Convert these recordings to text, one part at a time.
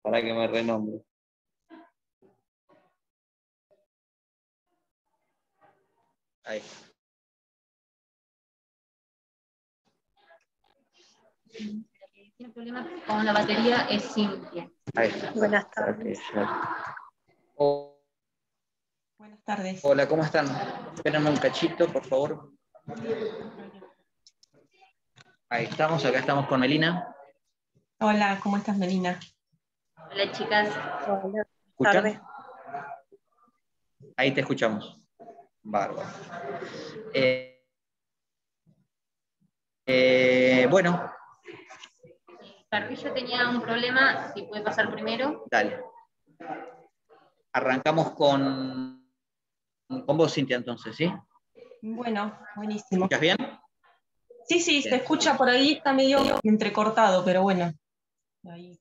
para que me renombre. Ahí. Tiene problemas con la batería, es Cintia. Ahí está. Buenas tardes. Oh, Buenas tardes. hola, ¿cómo están? Espérenme un cachito, por favor. Ahí estamos, acá estamos con Melina. Hola, ¿cómo estás, Melina? Hola, chicas. Buenas ¿Escuchan? tardes. Ahí te escuchamos. Bárbaro. Bueno, Carpillo tenía un problema, si puede pasar primero. dale. Arrancamos con vos, Cintia, entonces, ¿sí? Bueno, ¿Me buenísimo. escuchas bien? Sí, sí, Bien. se escucha por ahí, está medio entrecortado, pero bueno. Ahí.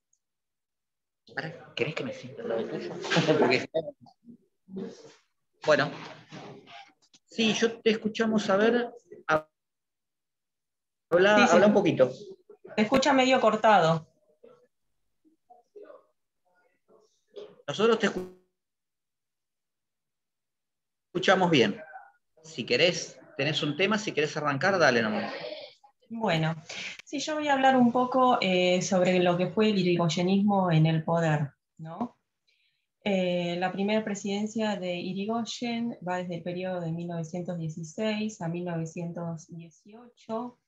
¿Querés que me sienta al lado tuyo? Porque... Bueno, sí, yo te escuchamos, a ver, Sí, habla un poquito. se escucha medio cortado. Nosotros te escuchamos bien. Si querés, tenés un tema, si querés arrancar, dale nomás. Bueno, sí, yo voy a hablar un poco sobre lo que fue el irigoyenismo en el poder, ¿no? La primera presidencia de Irigoyen va desde el periodo de 1916 a 1918.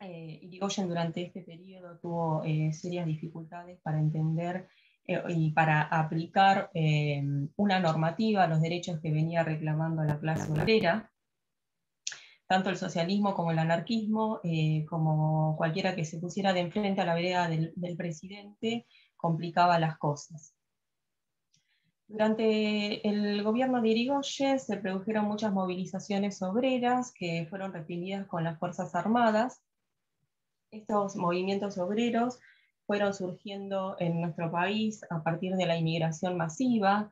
Irigoyen durante este periodo tuvo serias dificultades para entender y para aplicar una normativa a los derechos que venía reclamando la clase obrera. Tanto el socialismo como el anarquismo, como cualquiera que se pusiera de enfrente a la vereda del presidente, complicaba las cosas. Durante el gobierno de Irigoyen se produjeron muchas movilizaciones obreras que fueron reprimidas con las Fuerzas Armadas. Estos movimientos obreros fueron surgiendo en nuestro país a partir de la inmigración masiva,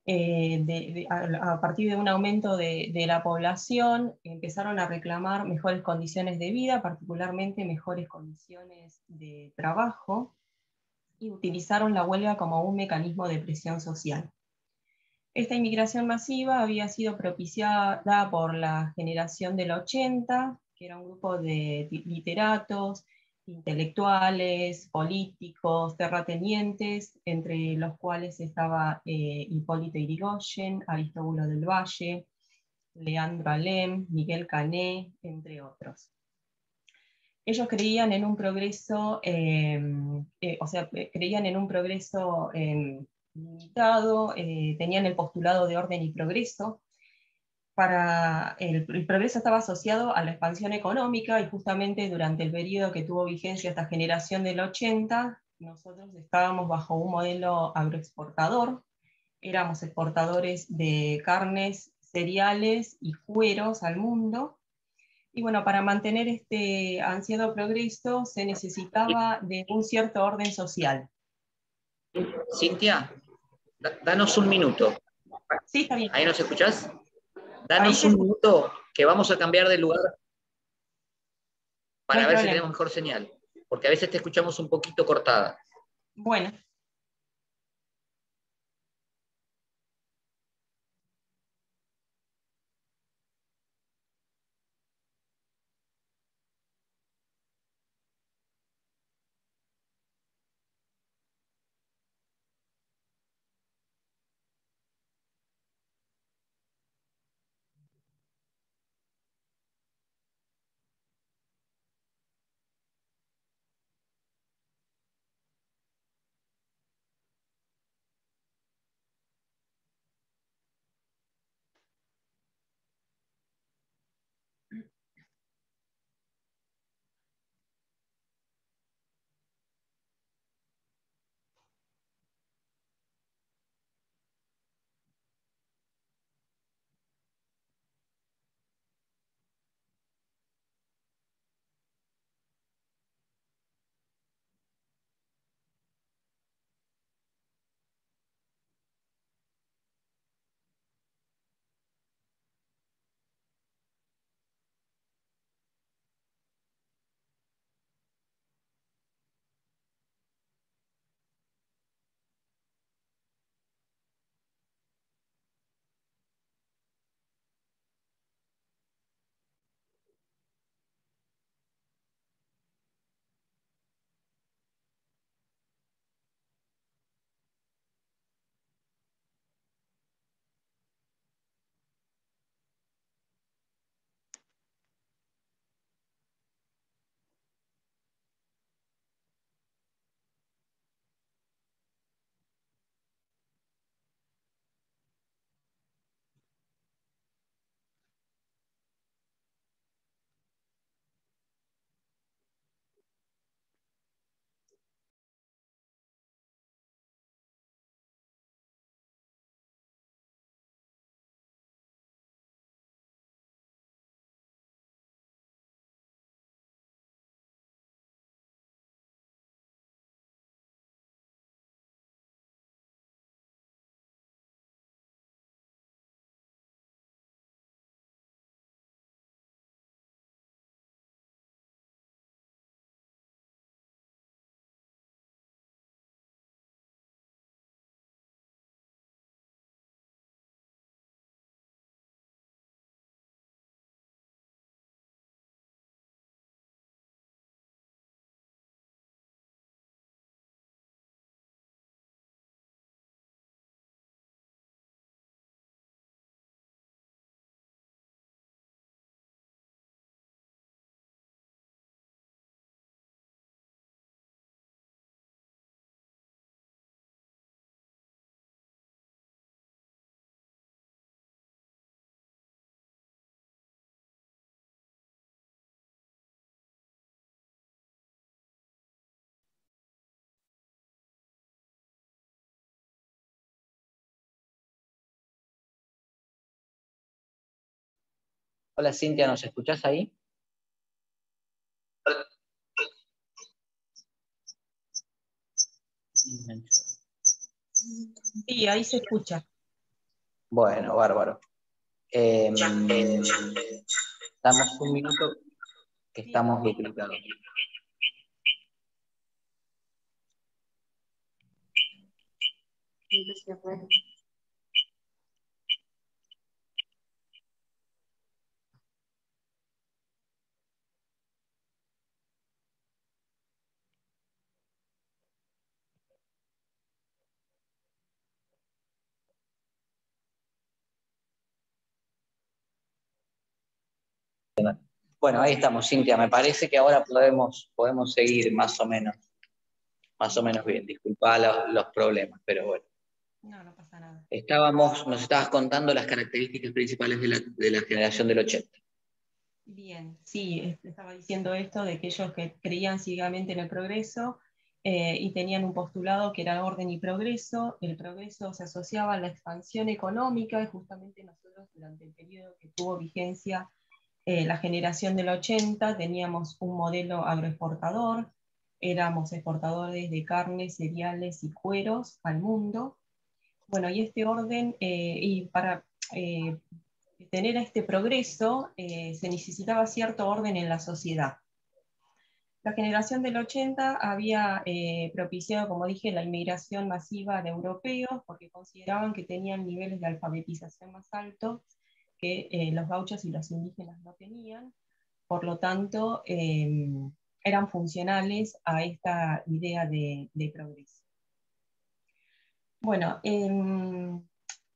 a partir de un aumento de la población, empezaron a reclamar mejores condiciones de vida, particularmente mejores condiciones de trabajo, y utilizaron la huelga como un mecanismo de presión social. Esta inmigración masiva había sido propiciada por la generación del 80, que era un grupo de literatos, intelectuales, políticos, terratenientes, entre los cuales estaba Hipólito Yrigoyen, Aristóbulo del Valle, Leandro Alem, Miguel Cané, entre otros. Ellos creían en un progreso, creían en un progreso limitado, tenían el postulado de orden y progreso. El progreso estaba asociado a la expansión económica, y justamente durante el periodo que tuvo vigencia esta generación del 80, nosotros estábamos bajo un modelo agroexportador, éramos exportadores de carnes, cereales y cueros al mundo. Y bueno, para mantener este ansiado progreso se necesitaba de un cierto orden social. Cintia, danos un minuto. Sí, está bien. ¿Ahí nos escuchás? Ahí Danos se un escucha, minuto que vamos a cambiar de lugar no hay para ver si problema. tenemos mejor señal. Porque a veces te escuchamos un poquito cortada. Bueno. Hola Cintia, ¿nos escuchás ahí? Sí, ahí se escucha. Bueno, bárbaro. Damos un minuto que estamos duplicados. Bueno, ahí estamos, Cintia. Me parece que ahora podemos seguir más o menos bien. Disculpa los problemas, pero bueno. No, no pasa nada. Nos estabas contando las características principales de la generación del 80. Bien, sí, estaba diciendo esto de que ellos que creían ciegamente en el progreso y tenían un postulado que era orden y progreso. El progreso se asociaba a la expansión económica y justamente nosotros durante el periodo que tuvo vigencia la generación del 80 teníamos un modelo agroexportador, éramos exportadores de carnes, cereales y cueros al mundo. Bueno, y este orden, y para tener este progreso, se necesitaba cierto orden en la sociedad. La generación del 80 había propiciado, como dije, la inmigración masiva de europeos porque consideraban que tenían niveles de alfabetización más altos que los gauchos y los indígenas no tenían. Por lo tanto, eran funcionales a esta idea de progreso. Bueno,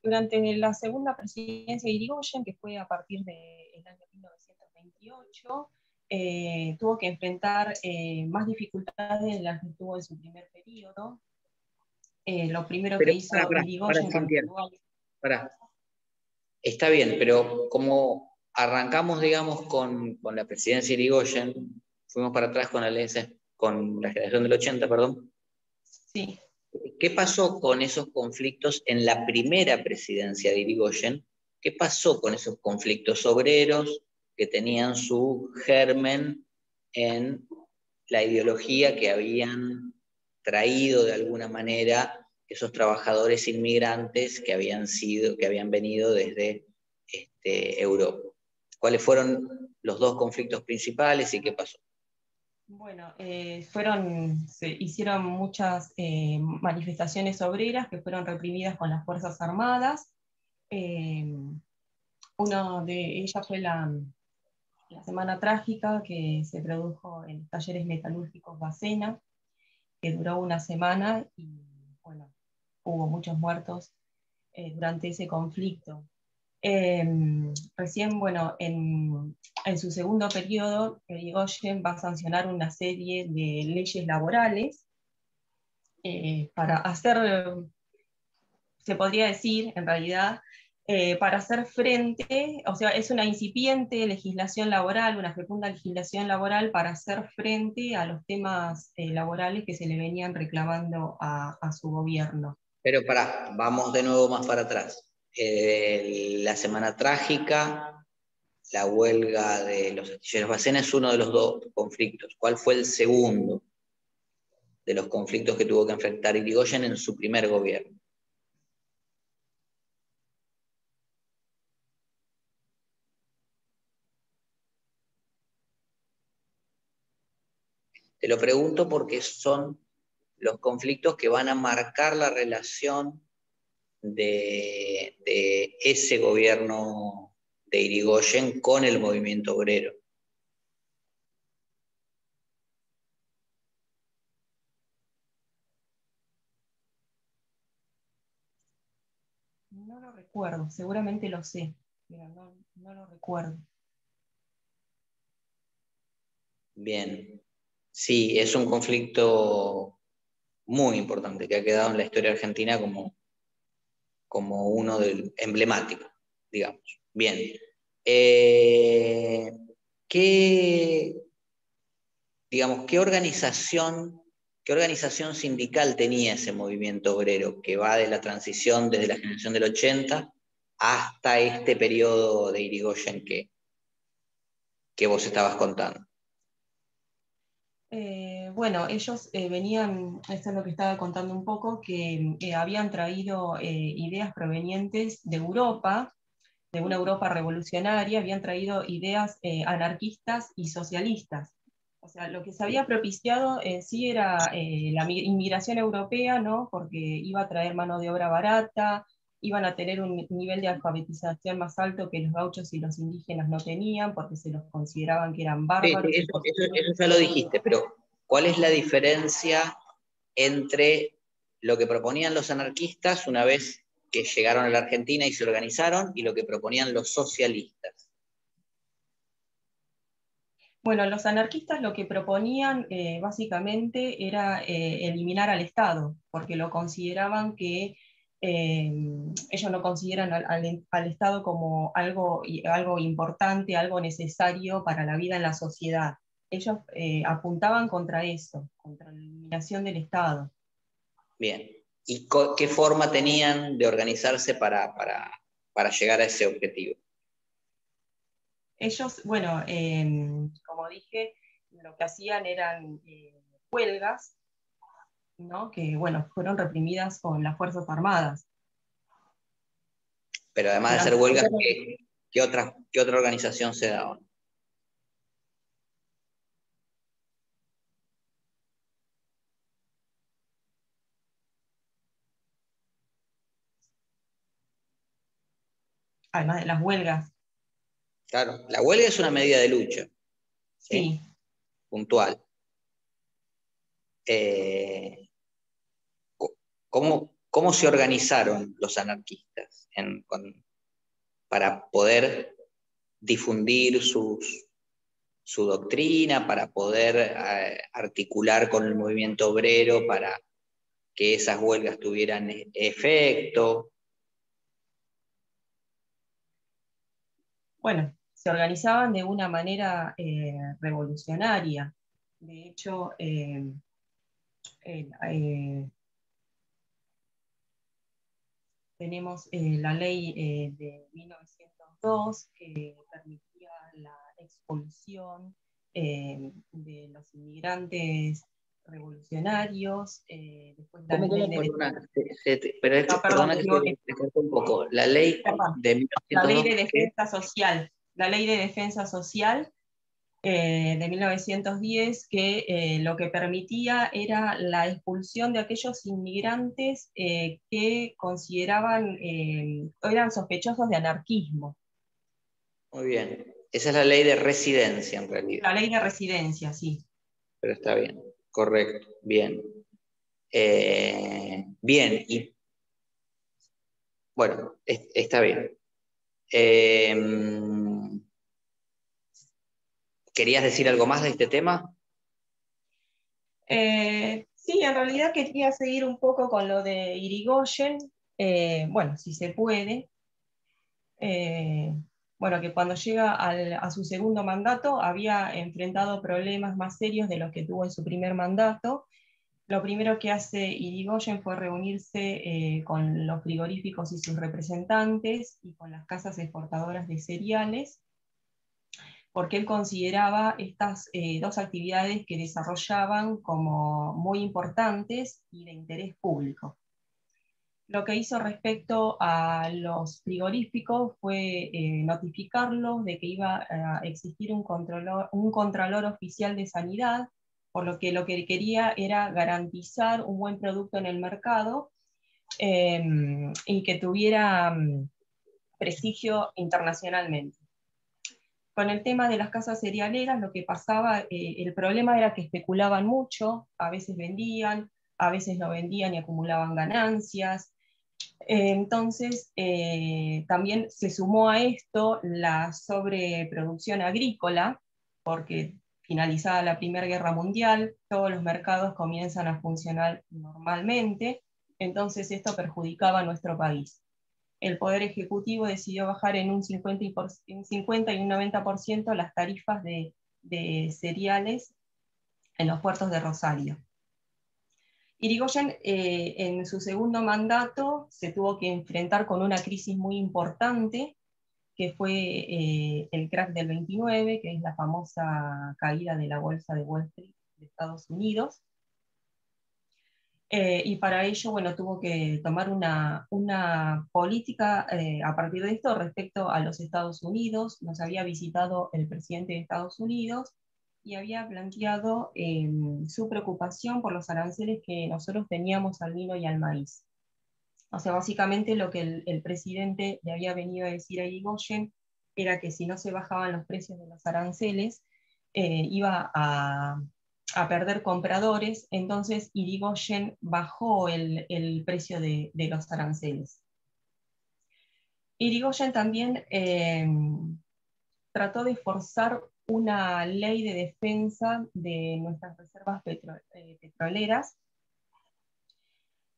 durante la segunda presidencia de Irigoyen, que fue a partir del año 1928, tuvo que enfrentar más dificultades de las que tuvo en su primer periodo. Lo primero que hizo Irigoyen cuando llegó al... Está bien, pero como arrancamos, digamos, con la presidencia de Irigoyen, fuimos para atrás con la generación del 80, perdón. Sí. ¿Qué pasó con esos conflictos en la primera presidencia de Irigoyen? ¿Qué pasó con esos conflictos obreros que tenían su germen en la ideología que habían traído de alguna manera esos trabajadores inmigrantes que habían venido desde Europa? ¿Cuáles fueron los dos conflictos principales y qué pasó? Bueno, se hicieron muchas manifestaciones obreras que fueron reprimidas con las Fuerzas Armadas. Una de ellas fue la Semana Trágica, que se produjo en los talleres metalúrgicos Bacena, que duró una semana y bueno, hubo muchos muertos durante ese conflicto. Recién, bueno, en su segundo periodo, Irigoyen va a sancionar una serie de leyes laborales para hacer, se podría decir, en realidad, para hacer frente, o sea, es una incipiente legislación laboral, una fecunda legislación laboral para hacer frente a los temas laborales que se le venían reclamando a su gobierno. Pero vamos de nuevo más para atrás. La Semana Trágica, la huelga de los astilleros Bacena es uno de los dos conflictos. ¿Cuál fue el segundo de los conflictos que tuvo que enfrentar Irigoyen en su primer gobierno? Te lo pregunto porque son los conflictos que van a marcar la relación de ese gobierno de Irigoyen con el movimiento obrero. No lo recuerdo, seguramente lo sé, pero no lo recuerdo. Bien, sí, es un conflicto muy importante que ha quedado en la historia argentina como uno emblemático, digamos. Bien. ¿Qué organización sindical tenía ese movimiento obrero que va de la transición desde la generación del 80 hasta este periodo de Irigoyen que vos estabas contando. Bueno, ellos venían, esto es lo que estaba contando un poco, que habían traído ideas provenientes de Europa, de una Europa revolucionaria, habían traído ideas anarquistas y socialistas. O sea, lo que se había propiciado en sí era la inmigración europea, ¿no? Porque iba a traer mano de obra barata, iban a tener un nivel de alfabetización más alto que los gauchos y los indígenas no tenían, porque se los consideraban que eran Sí, bárbaros. sí, eso ya lo dijiste, pero ¿cuál es la diferencia entre lo que proponían los anarquistas una vez que llegaron a la Argentina y se organizaron y lo que proponían los socialistas? Bueno, los anarquistas lo que proponían básicamente era eliminar al Estado, porque lo consideraban que ellos no consideran al Estado como algo importante, algo necesario para la vida en la sociedad. Ellos apuntaban contra eso, contra la eliminación del Estado. Bien. ¿Y qué forma tenían de organizarse para llegar a ese objetivo? Ellos, bueno, como dije, lo que hacían eran huelgas, ¿no? Que, bueno, fueron reprimidas con las Fuerzas Armadas. Pero además de hacer huelgas, ¿qué otra organización se daba? Además de las huelgas. Claro, la huelga es una medida de lucha, ¿sí? Sí. Puntual. ¿Cómo se organizaron los anarquistas para poder difundir su doctrina, para poder articular con el movimiento obrero, para que esas huelgas tuvieran efecto? Bueno, se organizaban de una manera revolucionaria. De hecho, tenemos la ley de 1902 que permitía la expulsión de los inmigrantes revolucionarios. Después la ¿Cómo, ley de perdona? perdón, Perdona me que equivoqué. te corto un poco. La ley Perdón. de La ley 1902, de ¿qué? defensa social. La ley de defensa social de 1910, que lo que permitía era la expulsión de aquellos inmigrantes que consideraban, eran sospechosos de anarquismo. Muy bien. Esa es la ley de residencia en realidad. La ley de residencia, sí. Pero está bien, correcto, bien. Bien, y bueno, está bien. ¿Querías decir algo más de este tema? Sí, en realidad quería seguir un poco con lo de Irigoyen, bueno, si se puede. Bueno, que cuando llega a su segundo mandato había enfrentado problemas más serios de los que tuvo en su primer mandato. Lo primero que hace Irigoyen fue reunirse con los frigoríficos y sus representantes y con las casas exportadoras de cereales, porque él consideraba estas dos actividades que desarrollaban como muy importantes y de interés público. Lo que hizo respecto a los frigoríficos fue notificarlos de que iba a existir un contralor oficial de sanidad, por lo que quería era garantizar un buen producto en el mercado y que tuviera prestigio internacionalmente. Con el tema de las casas cerealeras, lo que pasaba, el problema era que especulaban mucho, a veces vendían, a veces no vendían y acumulaban ganancias. Entonces, también se sumó a esto la sobreproducción agrícola, porque finalizada la Primera Guerra Mundial, todos los mercados comienzan a funcionar normalmente, entonces esto perjudicaba a nuestro país. El Poder Ejecutivo decidió bajar en un 50 y un 90% las tarifas de cereales en los puertos de Rosario. Irigoyen en su segundo mandato se tuvo que enfrentar con una crisis muy importante que fue el crack del 29, que es la famosa caída de la bolsa de Wall Street de Estados Unidos. Y para ello, bueno, tuvo que tomar una política a partir de esto respecto a los Estados Unidos. Nos había visitado el presidente de Estados Unidos y había planteado su preocupación por los aranceles que nosotros teníamos al vino y al maíz. O sea, básicamente lo que el presidente le había venido a decir a Irigoyen era que si no se bajaban los precios de los aranceles, iba a perder compradores. Entonces Irigoyen bajó el precio de los aranceles. Irigoyen también trató de forzar una ley de defensa de nuestras reservas petroleras,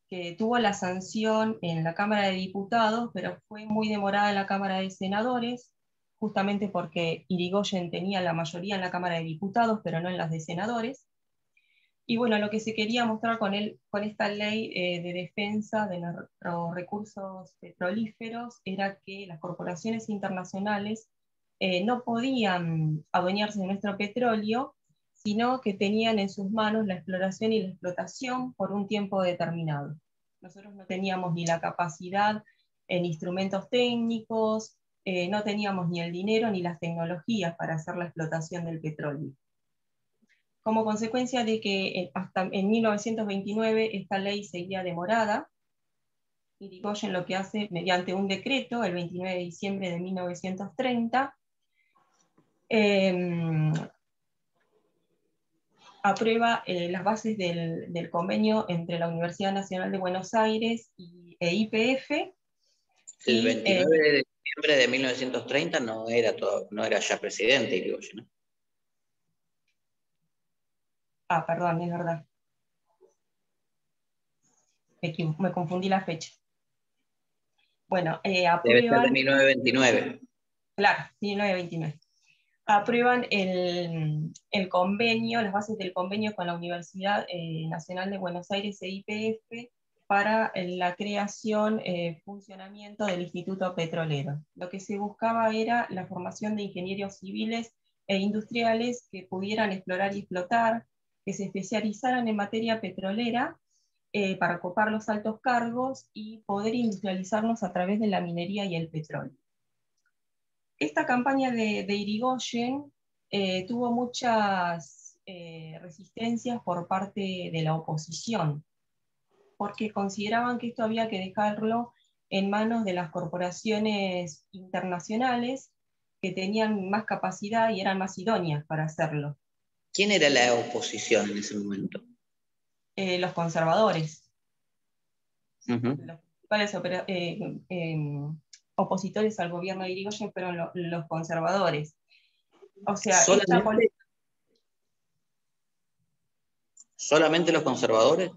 que tuvo la sanción en la Cámara de Diputados, pero fue muy demorada en la Cámara de Senadores, justamente porque Irigoyen tenía la mayoría en la Cámara de Diputados, pero no en las de senadores. Y bueno, lo que se quería mostrar con esta ley de defensa de nuestros recursos petrolíferos era que las corporaciones internacionales no podían adueñarse de nuestro petróleo, sino que tenían en sus manos la exploración y la explotación por un tiempo determinado. Nosotros no teníamos ni la capacidad en instrumentos técnicos, no teníamos ni el dinero ni las tecnologías para hacer la explotación del petróleo. Como consecuencia de que hasta en 1929 esta ley seguía demorada, Irigoyen lo que hace mediante un decreto, el 29 de diciembre de 1930, aprueba las bases del convenio entre la Universidad Nacional de Buenos Aires e YPF. El 29 de diciembre de 1930 no era ya presidente Irigoyen, ¿no? Ah, perdón, es verdad. Me confundí la fecha. Bueno, Debe ser de aprueban... 1929. Claro, 1929. Aprueban el convenio, las bases del convenio con la Universidad Nacional de Buenos Aires e YPF para la creación, funcionamiento del Instituto Petrolero. Lo que se buscaba era la formación de ingenieros civiles e industriales que pudieran explorar y explotar, que se especializaran en materia petrolera para copar los altos cargos y poder industrializarnos a través de la minería y el petróleo. Esta campaña de Irigoyen tuvo muchas resistencias por parte de la oposición, porque consideraban que esto había que dejarlo en manos de las corporaciones internacionales que tenían más capacidad y eran más idóneas para hacerlo. ¿Quién era la oposición en ese momento? Los conservadores. Uh-huh. Los principales opositores al gobierno de Irigoyen fueron los conservadores. O sea, ¿Solamente los conservadores?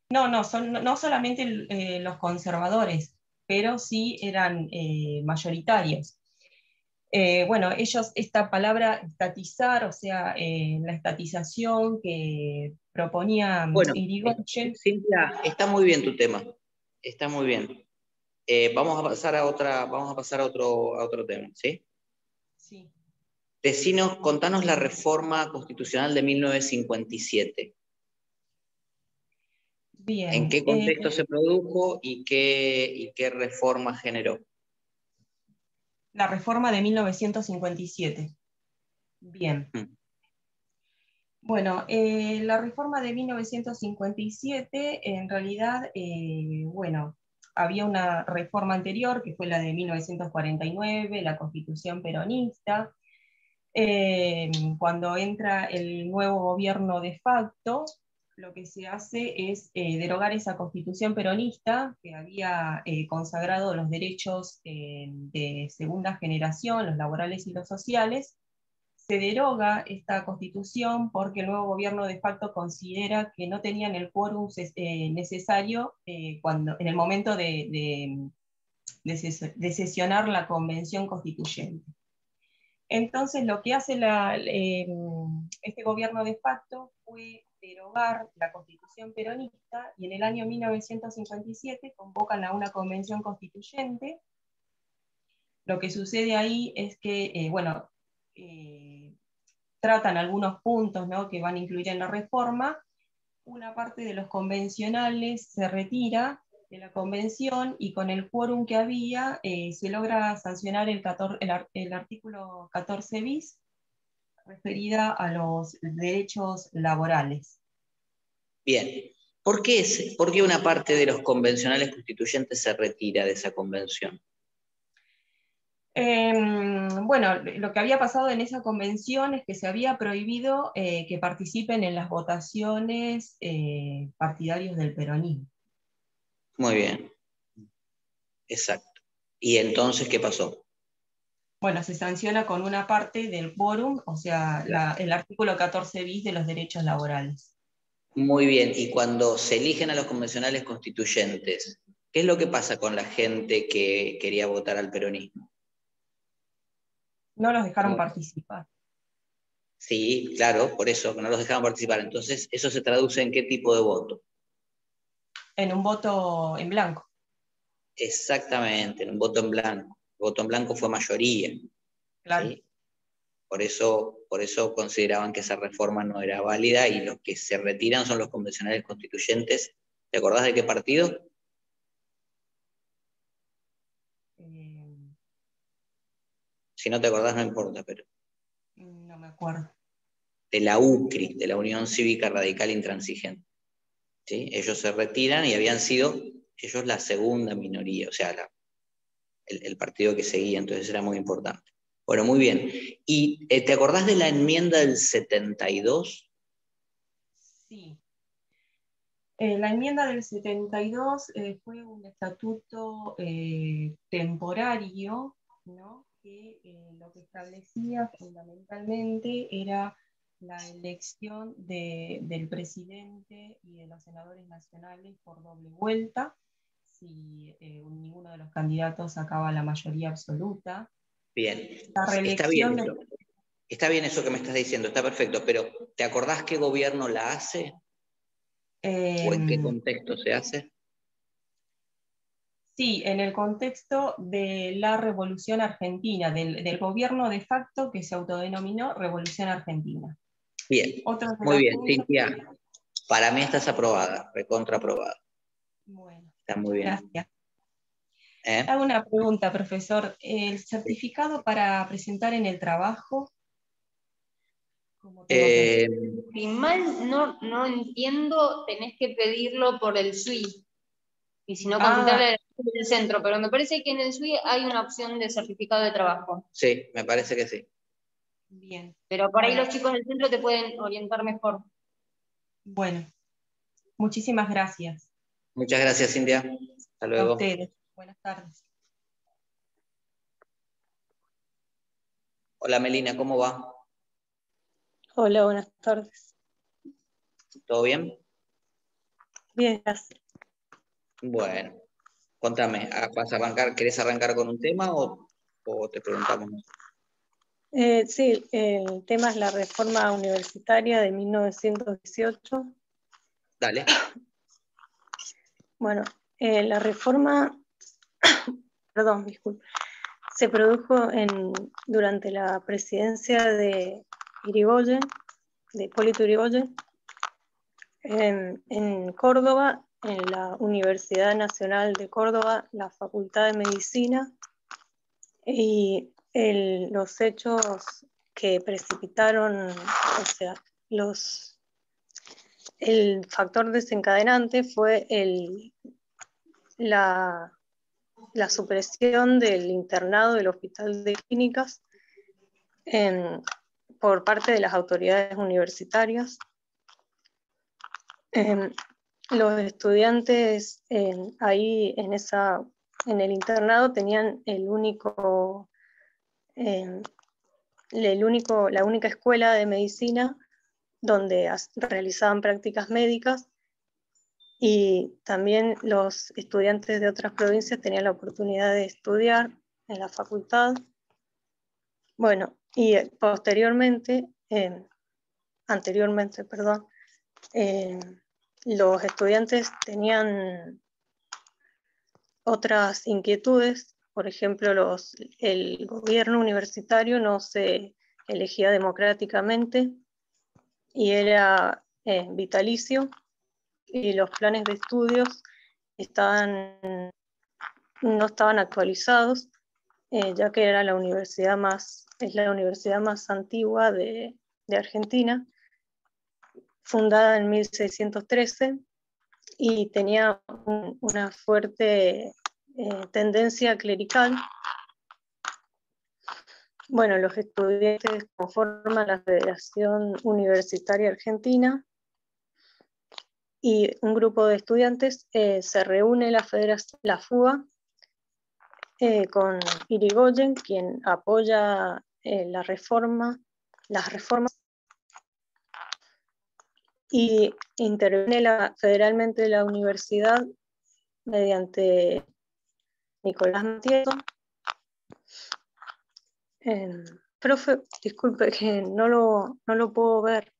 No, no solamente los conservadores, pero sí eran mayoritarios. Bueno, ellos, esta palabra estatizar, o sea, la estatización que proponía Irigoyen. Cintia, está muy bien tu tema, está muy bien. Vamos a pasar a otro tema, ¿sí? Sí. Contanos la reforma constitucional de 1957. Bien. ¿En qué contexto se produjo y qué reforma generó? La reforma de 1957. Bien. Bueno, la reforma de 1957, en realidad, bueno, había una reforma anterior, que fue la de 1949, la Constitución peronista. Cuando entra el nuevo gobierno de facto, lo que se hace es derogar esa Constitución peronista que había consagrado los derechos de segunda generación, los laborales y los sociales. Se deroga esta Constitución porque el nuevo gobierno de facto considera que no tenían el quórum necesario en el momento de sesionar la Convención Constituyente. Entonces lo que hace este gobierno de facto fue derogar la Constitución peronista y en el año 1957 convocan a una Convención Constituyente Lo que sucede ahí es que, tratan algunos puntos, ¿no?, que van a incluir en la reforma. Una parte de los convencionales se retira de la convención y con el quórum que había se logra sancionar el artículo 14 bis, referida a los derechos laborales. Bien. ¿Por qué una parte de los convencionales constituyentes se retira de esa convención? Bueno, lo que había pasado en esa convención es que se había prohibido que participen en las votaciones partidarios del peronismo. Muy bien. Exacto. ¿Y entonces qué pasó? Bueno, se sanciona con una parte del quórum, o sea, el artículo 14 bis de los derechos laborales. Muy bien. Y cuando se eligen a los convencionales constituyentes, ¿qué es lo que pasa con la gente que quería votar al peronismo? No los dejaron ¿Cómo? participar. Sí, claro, por eso, que no los dejaban participar. Entonces, ¿eso se traduce en qué tipo de voto? En un voto en blanco. Exactamente, en un voto en blanco. El voto en blanco fue mayoría, Claro. ¿sí? Por eso consideraban que esa reforma no era válida y los que se retiran son los convencionales constituyentes. ¿Te acordás de qué partido? Si no te acordás no importa, pero No me acuerdo. de la UCRI, de la Unión Cívica Radical Intransigente. ¿Sí? Ellos se retiran y habían sido ellos la segunda minoría, o sea, el partido que seguía, entonces era muy importante. Bueno, muy bien. ¿Y te acordás de la enmienda del 72? Sí. La enmienda del 72 fue un estatuto temporario, ¿no?, que lo que establecía fundamentalmente era la elección del presidente y de los senadores nacionales por doble vuelta, si ninguno de los candidatos sacaba la mayoría absoluta. Bien, La está bien reelección eso. Está bien eso que me estás diciendo, está perfecto, pero ¿te acordás qué gobierno la hace? ¿O en qué contexto se hace? Sí, en el contexto de la Revolución Argentina, del gobierno de facto que se autodenominó Revolución Argentina. Bien, Otros de muy los bien, puntos. Cintia. Para mí estás aprobada, recontra aprobada. Bueno, Está muy muchas bien. gracias. Hago una pregunta, profesor. ¿El certificado para presentar en el trabajo, cómo tengo que hacer? Si mal no entiendo, tenés que pedirlo por el SUI. Y si no, consultarle al centro. Pero me parece que en el SUI hay una opción de certificado de trabajo. Sí, me parece que sí. Bien. Pero por ahí Bueno, los chicos del centro te pueden orientar mejor. bueno, muchísimas gracias. Muchas gracias, Cintia. Hasta A luego. ustedes. Buenas tardes. Hola, Melina, ¿cómo va? Hola, buenas tardes. ¿Todo bien? Bien, gracias. Bueno, contame, ¿querés arrancar con un tema o te preguntamos? Sí, el tema es la reforma universitaria de 1918. Dale. Bueno, la reforma, perdón, disculpe, se produjo durante la presidencia de Irigoyen, de Hipólito Yrigoyen, en Córdoba, en la Universidad Nacional de Córdoba, la Facultad de Medicina, y los hechos que precipitaron, o sea, el factor desencadenante fue la supresión del internado del Hospital de Clínicas por parte de las autoridades universitarias. Los estudiantes ahí en el internado tenían la única escuela de medicina donde realizaban prácticas médicas, y también los estudiantes de otras provincias tenían la oportunidad de estudiar en la facultad. Bueno, y anteriormente, los estudiantes tenían otras inquietudes por ejemplo, el gobierno universitario no se elegía democráticamente y era vitalicio, y los planes de estudios no estaban actualizados, ya que era es la universidad más antigua de Argentina, fundada en 1613, y tenía una fuerte tendencia clerical. Bueno, los estudiantes conforman la Federación Universitaria Argentina, y un grupo de estudiantes se reúne la FUA con Irigoyen, quien apoya las reformas, y interviene federalmente la universidad mediante Nicolás Matieso. Profe, disculpe que no lo puedo ver.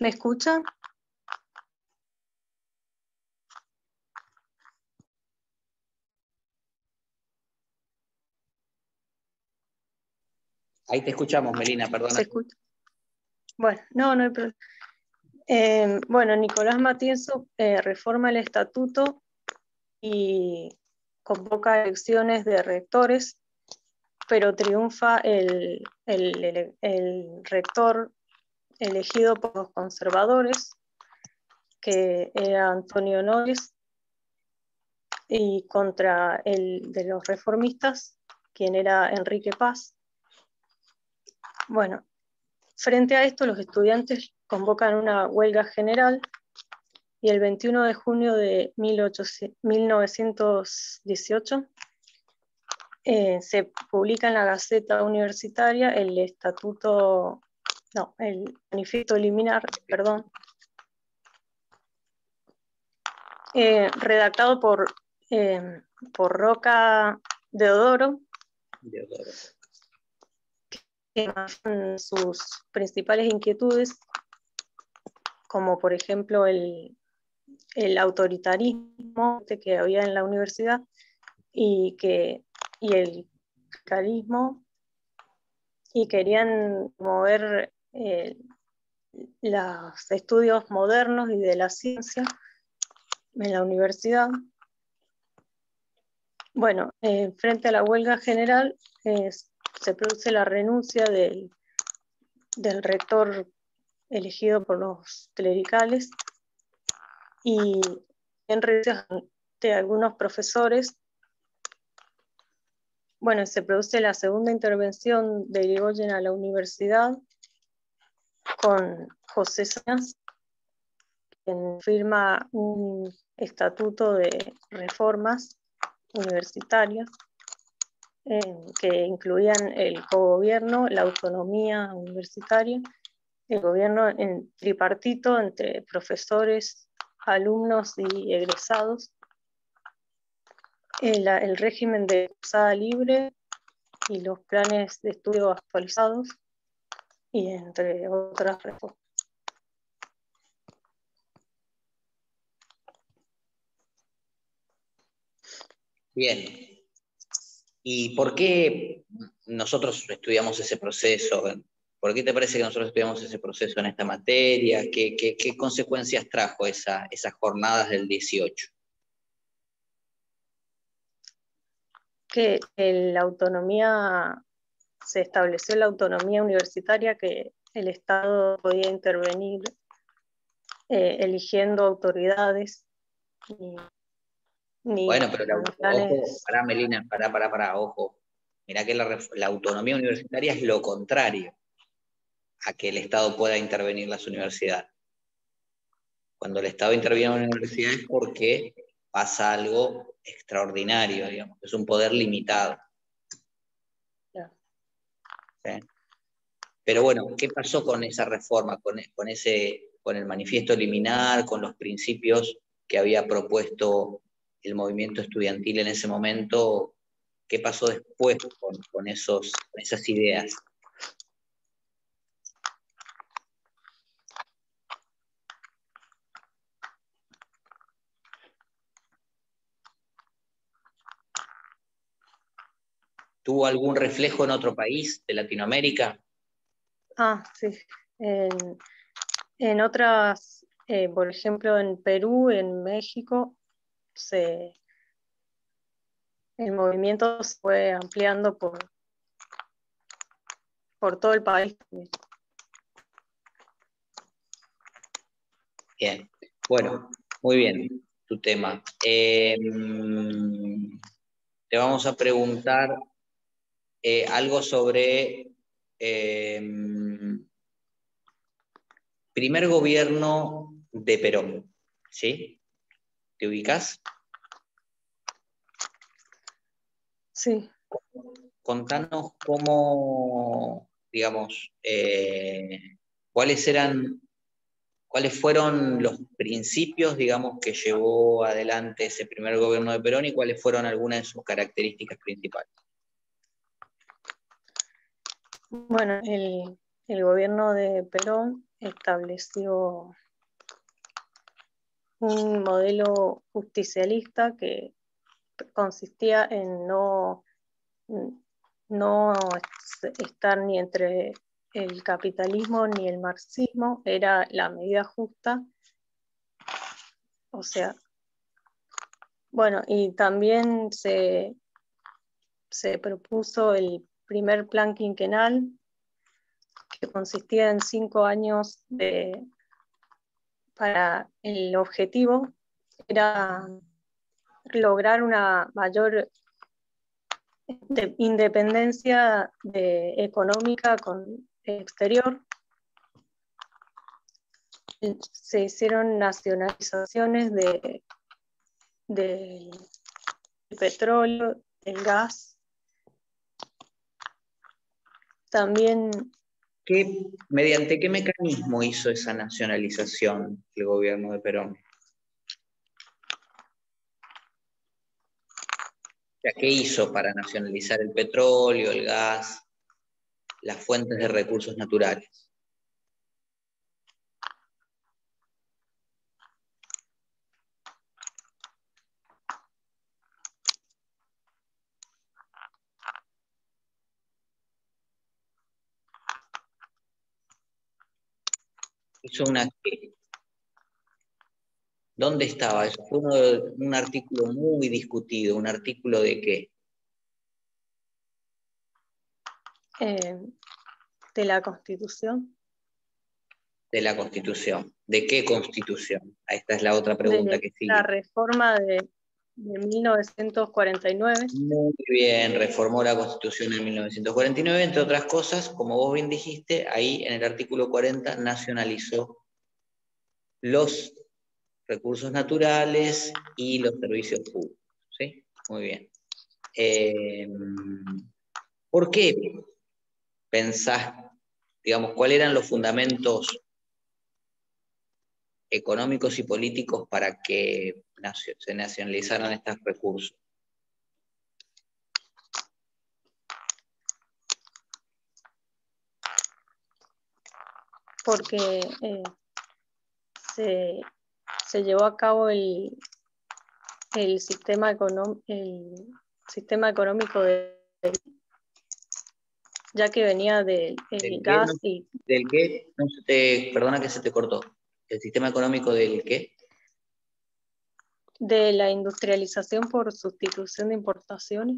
¿Me escuchan? Ahí te escuchamos, Melina, perdona. ¿Se escucha? Bueno, no hay problema. Bueno, Nicolás Matieso reforma el estatuto y convoca elecciones de rectores, pero triunfa el rector elegido por los conservadores, que era Antonio Nogues, y contra el de los reformistas, quien era Enrique Paz. Bueno, frente a esto, los estudiantes convocan una huelga general, y el 21 de junio de 1918 se publica en la Gaceta Universitaria el manifiesto liminar, redactado por Roca Deodoro, que marcan sus principales inquietudes, como por ejemplo el autoritarismo que había en la universidad, y el capitalismo, y querían mover los estudios modernos y de la ciencia en la universidad. Bueno, frente a la huelga general se produce la renuncia del rector elegido por los clericales, y en renuncia de algunos profesores. Bueno, se produce la segunda intervención de Irigoyen a la universidad con José Sáenz, quien firma un estatuto de reformas universitarias que incluían el cogobierno, la autonomía universitaria, el gobierno en tripartito entre profesores, alumnos y egresados, el régimen de cursada libre y los planes de estudio actualizados, y entre otras reformas. Bien. ¿Y por qué nosotros estudiamos ese proceso? ¿Por qué te parece que nosotros estudiamos ese proceso en esta materia? ¿Qué consecuencias trajo esas jornadas del 18? Que se estableció la autonomía universitaria, que el Estado podía intervenir eligiendo autoridades. Bueno, pero ojo, pará, Melina, ojo. Mirá que la autonomía universitaria es lo contrario a que el Estado pueda intervenir en las universidades. Cuando el Estado interviene en una universidad es porque pasa algo extraordinario, digamos, es un poder limitado. ¿Sí? Pero bueno, ¿qué pasó con esa reforma, con el manifiesto liminar, con los principios que había propuesto el movimiento estudiantil en ese momento? ¿Qué pasó después con esas ideas? ¿Tuvo algún reflejo en otro país de Latinoamérica? Sí. En otras, por ejemplo, en Perú, en México, el movimiento se fue ampliando por todo el país. Bien, bueno, muy bien tu tema. Te vamos a preguntar algo sobre primer gobierno de Perón, ¿sí? ¿Te ubicas? Sí. Contanos cómo, digamos, cuáles fueron los principios, digamos, que llevó adelante ese primer gobierno de Perón y cuáles fueron algunas de sus características principales. Bueno, el gobierno de Perón estableció un modelo justicialista que consistía en no estar ni entre el capitalismo ni el marxismo, era la medida justa. O sea, bueno, y también se propuso el primer plan quinquenal, que consistía en 5 años para el objetivo era lograr una mayor independencia económica con el exterior. Se hicieron nacionalizaciones del petróleo, del gas. También... ¿Mediante qué mecanismo hizo esa nacionalización el gobierno de Perón? O sea, ¿qué hizo para nacionalizar el petróleo, el gas, las fuentes de recursos naturales? ¿Hizo una qué? ¿Dónde estaba eso? Fue un artículo muy discutido. ¿Un artículo de qué? De la Constitución. De la Constitución. ¿De qué Constitución? Esta es la otra pregunta que sigue. La reforma de 1949. Muy bien, reformó la Constitución en 1949, entre otras cosas, como vos bien dijiste, ahí en el artículo 40 nacionalizó los recursos naturales y los servicios públicos. ¿Sí? Muy bien. ¿Por qué pensás, digamos, cuáles eran los fundamentos económicos y políticos para que se nacionalizaran estos recursos? Porque se llevó a cabo el sistema económico ya que venía del gas y... ¿Del qué? No perdona que se te cortó. ¿El sistema económico del qué? De la industrialización por sustitución de importaciones.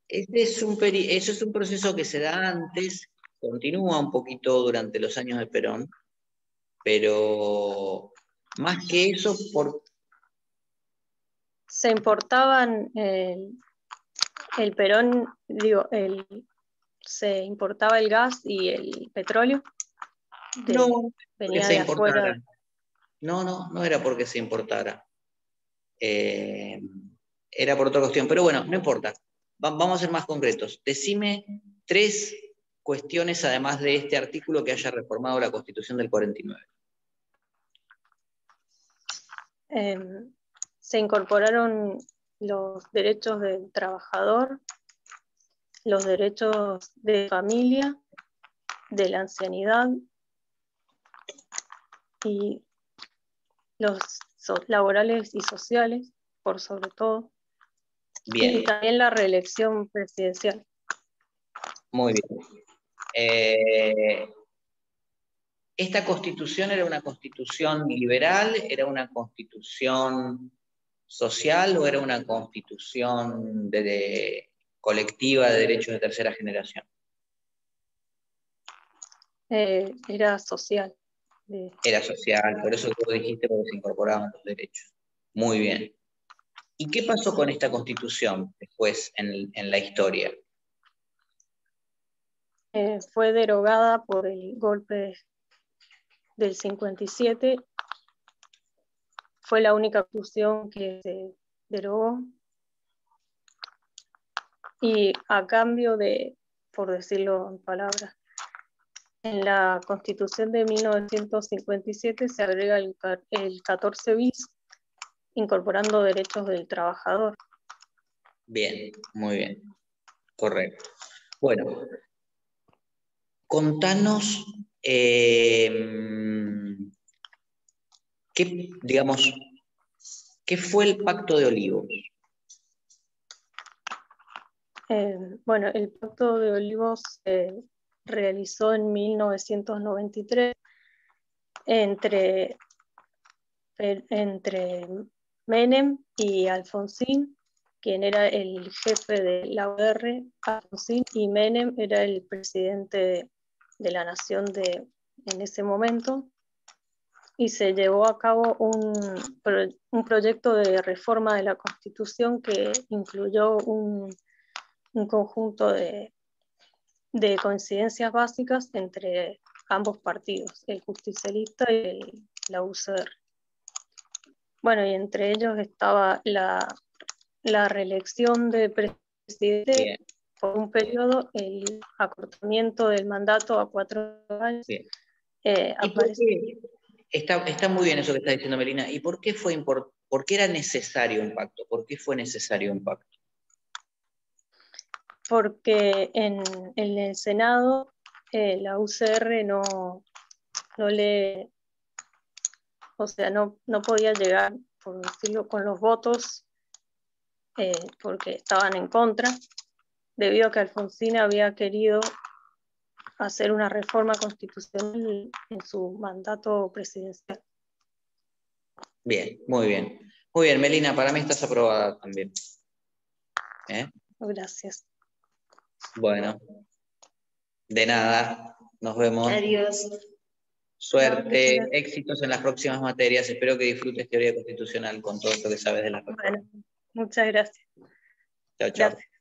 Eso es un proceso que se da antes, continúa un poquito durante los años de Perón, pero más que eso, se importaban el Perón, digo, se importaba el gas y el petróleo. Venía de afuera. No era porque se importara. Era por otra cuestión, pero bueno, no importa. Vamos a ser más concretos. Decime 3 cuestiones, además de este artículo, que haya reformado la Constitución del 49. Se incorporaron los derechos del trabajador, los derechos de familia, de la ancianidad y los laborales y sociales, por sobre todo. Bien. Y también la reelección presidencial. Muy bien. ¿Esta constitución era una constitución liberal, era una constitución social o era una constitución colectiva de derechos de tercera generación? Era social. Era social, por eso tú dijiste, porque se incorporaban los derechos. Muy bien. ¿Y qué pasó con esta constitución después en la historia? Fue derogada por el golpe del 57. Fue la única constitución que se derogó. Y a cambio de, por decirlo en palabras, en la Constitución de 1957 se agrega el 14 bis, incorporando derechos del trabajador. Bien, muy bien. Correcto. Bueno, contanos ¿qué fue el Pacto de Olivos? Bueno, el Pacto de Olivos se realizó en 1993 entre Menem y Alfonsín, quien era el jefe de la UR, Alfonsín, y Menem era el presidente de la nación en ese momento, y se llevó a cabo un proyecto de reforma de la Constitución que incluyó un conjunto de coincidencias básicas entre ambos partidos, el justicialista y la UCR. Bueno, y entre ellos estaba la reelección de presidente Bien. por un periodo, el acortamiento del mandato a 4 años. Bien. Está muy bien eso que está diciendo Melina. ¿Y por qué era necesario un pacto? ¿Por qué fue necesario un pacto? Porque en el Senado la UCR no podía llegar, por decirlo, con los votos, porque estaban en contra, debido a que Alfonsín había querido hacer una reforma constitucional en su mandato presidencial. Bien, muy bien. Muy bien, Melina, para mí estás aprobada también. Gracias. Bueno, de nada, nos vemos. Adiós. Suerte, No, éxitos en las próximas materias. Espero que disfrutes teoría constitucional con todo esto que sabes de la reforma. bueno, muchas gracias. Chao, chao. Gracias.